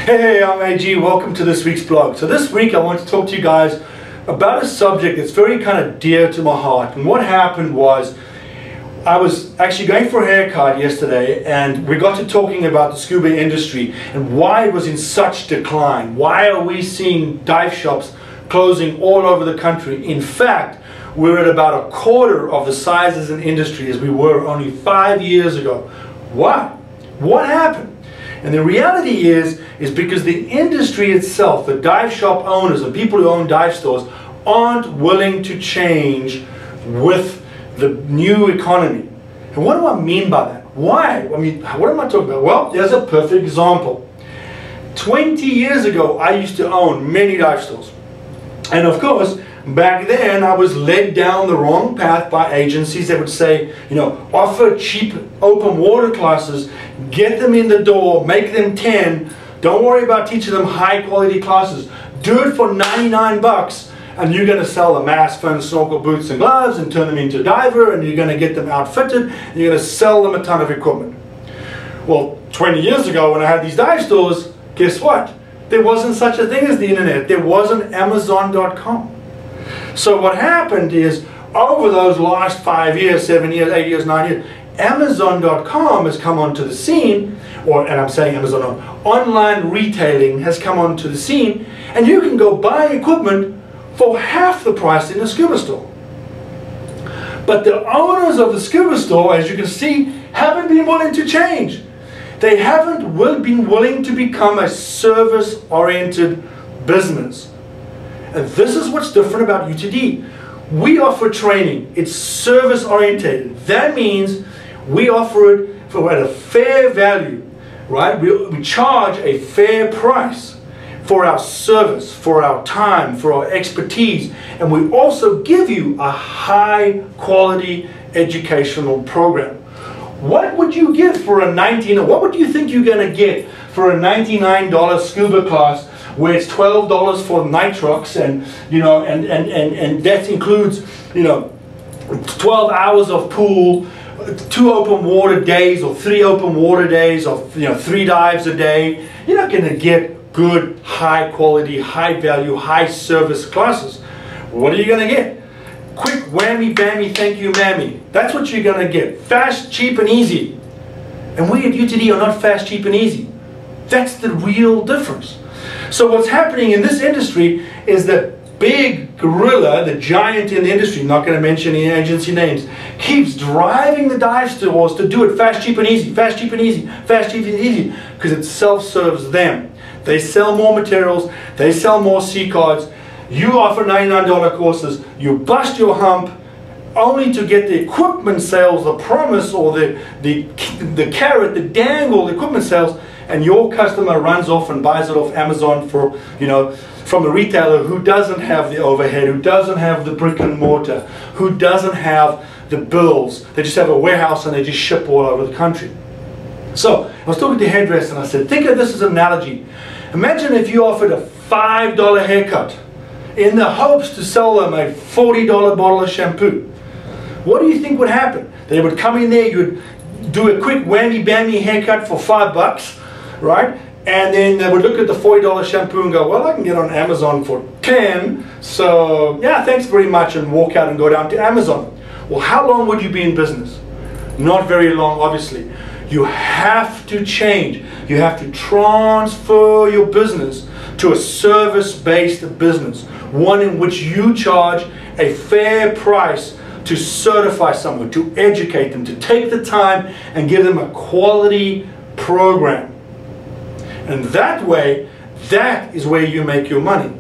Hey, I'm AG. Welcome to this week's blog. So this week I want to talk to you guys about a subject that's very kind of dear to my heart. And what happened was I was actually going for a haircut yesterday, and we got to talking about the scuba industry and why it was in such decline. Why are we seeing dive shops closing all over the country? In fact, we're at about a quarter of the size as an industry as we were only 5 years ago. Why? What happened? And the reality is because the industry itself, the dive shop owners and people who own dive stores, aren't willing to change with the new economy. And what do I mean by that? Why? I mean, what am I talking about? Well, there's a perfect example. 20 years ago, I used to own many dive stores. And of course, back then, I was led down the wrong path by agencies that would say, you know, offer cheap open water classes, get them in the door, make them 10, don't worry about teaching them high quality classes, do it for 99 bucks, and you're going to sell the mask, fin, snorkel, boots and gloves and turn them into a diver, and you're going to get them outfitted, and you're going to sell them a ton of equipment. Well, 20 years ago when I had these dive stores, guess what? There wasn't such a thing as the internet. There wasn't Amazon.com. So what happened is, over those last 5 years, 7 years, 8 years, 9 years, Amazon.com has come onto the scene, and I'm saying Amazon, online retailing has come onto the scene, and you can go buy equipment for half the price in a scuba store. But the owners of the scuba store, as you can see, haven't been willing to change. They haven't been willing to become a service-oriented business. And this is what's different about UTD. We offer training. It's service-oriented. That means we offer it at a fair value, right? We charge a fair price for our service, for our time, for our expertise. And we also give you a high-quality educational program. What would you get for a what would you think you're going to get for a $99 scuba class, where it's $12 for nitrox, and you know, and that includes, you know, 12 hours of pool, 2 open water days or 3 open water days, or 3 dives a day? You're not going to get good, high quality, high value, high service classes. What are you going to get? Quick whammy bammy thank you mammy. That's what you're going to get. Fast, cheap and easy. And we at UTD are not fast, cheap and easy. That's the real difference. So what's happening in this industry is that big gorilla, the giant in the industry, not going to mention any agency names, keeps driving the dive stores to do it fast, cheap and easy, fast, cheap and easy, fast, cheap and easy, because it self-serves them. They sell more materials, they sell more C cards. You offer $99 courses, you bust your hump, only to get the equipment sales, the promise, or the carrot, the dangle, the equipment sales, and your customer runs off and buys it off Amazon for, from a retailer who doesn't have the overhead, who doesn't have the brick and mortar, who doesn't have the bills. They just have a warehouse and they just ship all over the country. So I was talking to a hairdresser and I said, think of this as an analogy. Imagine if you offered a $5 haircut in the hopes to sell them a $40 bottle of shampoo. What do you think would happen? They would come in there, you would do a quick whammy bammy haircut for $5, right? And then they would look at the $40 shampoo and go, well, I can get on Amazon for 10, so yeah, thanks very much, and walk out and go down to Amazon. Well, how long would you be in business? Not very long, obviously. You have to change. You have to transfer your business to a service-based business, one in which you charge a fair price to certify someone, to educate them, to take the time and give them a quality program. And that way, that is where you make your money.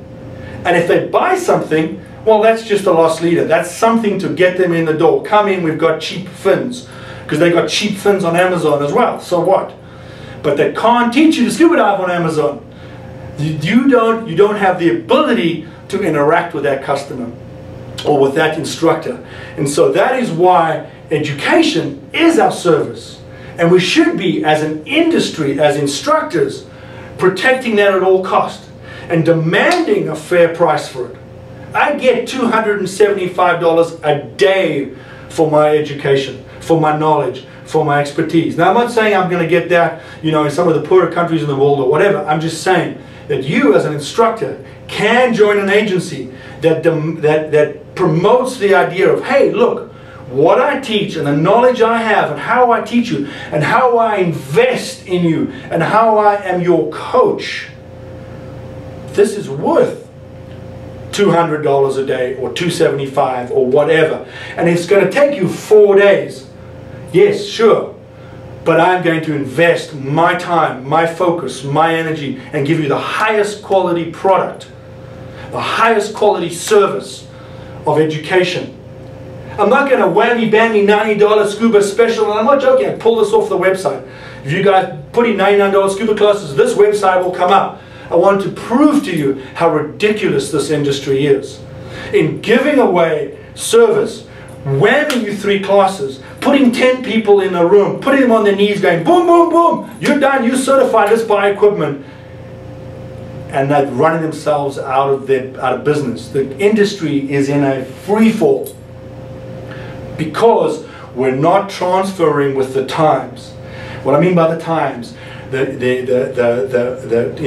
And if they buy something, well, that's just a loss leader. That's something to get them in the door. Come in, we've got cheap fins, because they got cheap fins on Amazon as well. So what? But they can't teach you to scuba dive on Amazon. You don't have the ability to interact with that customer or with that instructor. And so that is why education is our service. And we should be, as an industry, as instructors, protecting that at all costs and demanding a fair price for it. I get $275 a day for my education, for my knowledge, for my expertise. Now, I'm not saying I'm going to get that, you know, in some of the poorer countries in the world or whatever. I'm just saying that you, as an instructor, can join an agency that promotes the idea of, hey, look, what I teach and the knowledge I have and how I teach you and how I invest in you and how I am your coach, this is worth $200 a day or $275 or whatever. And it's going to take you 4 days. Yes, sure. But I'm going to invest my time, my focus, my energy, and give you the highest quality product, the highest quality service of education. I'm not going to whammy-bammy $90 scuba special, and I'm not joking, I pull this off the website. If you guys put in $99 scuba classes, this website will come up. I want to prove to you how ridiculous this industry is. In giving away service, whamming you 3 classes, putting 10 people in a room, putting them on their knees going, boom, boom, boom, you're done, you're certified, let's buy equipment. And they're running themselves out of business. The industry is in a free fall because we're not transferring with the times. What I mean by the times, in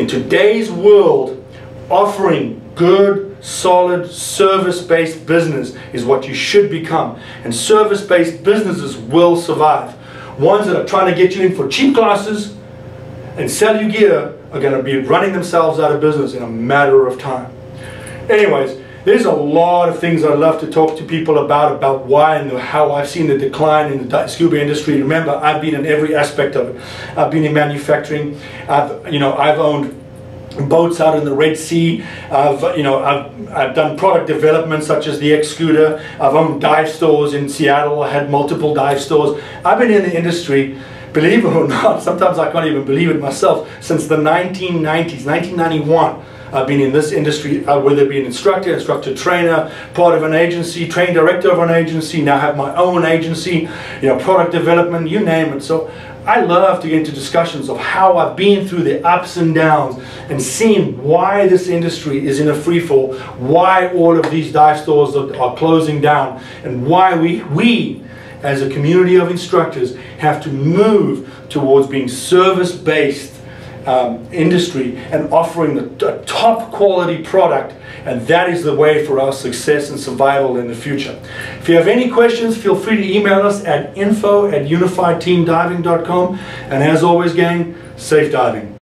today's world, offering good, solid, service-based business is what you should become. And service-based businesses will survive. Ones that are trying to get you in for cheap classes and sell you gear are going to be running themselves out of business in a matter of time. Anyways, there's a lot of things I'd love to talk to people about why and how I've seen the decline in the scuba industry. Remember, I've been in every aspect of it. I've been in manufacturing. I've owned boats out in the Red Sea. I've done product development such as the X scooter. I've owned dive stores in Seattle. I had multiple dive stores. I've been in the industry, believe it or not, sometimes I can't even believe it myself, since the 1990s, 1991. I've been in this industry, whether it be an instructor, instructor trainer, part of an agency, training director of an agency, now have my own agency, product development, you name it. So I love to get into discussions of how I've been through the ups and downs and seeing why this industry is in a free fall, why all of these dive stores are closing down, and why we as a community of instructors have to move towards being service-based industry and offering a top quality product, and that is the way for our success and survival in the future. If you have any questions, feel free to email us at info@unifiedteamdiving.com, and as always, gang, safe diving.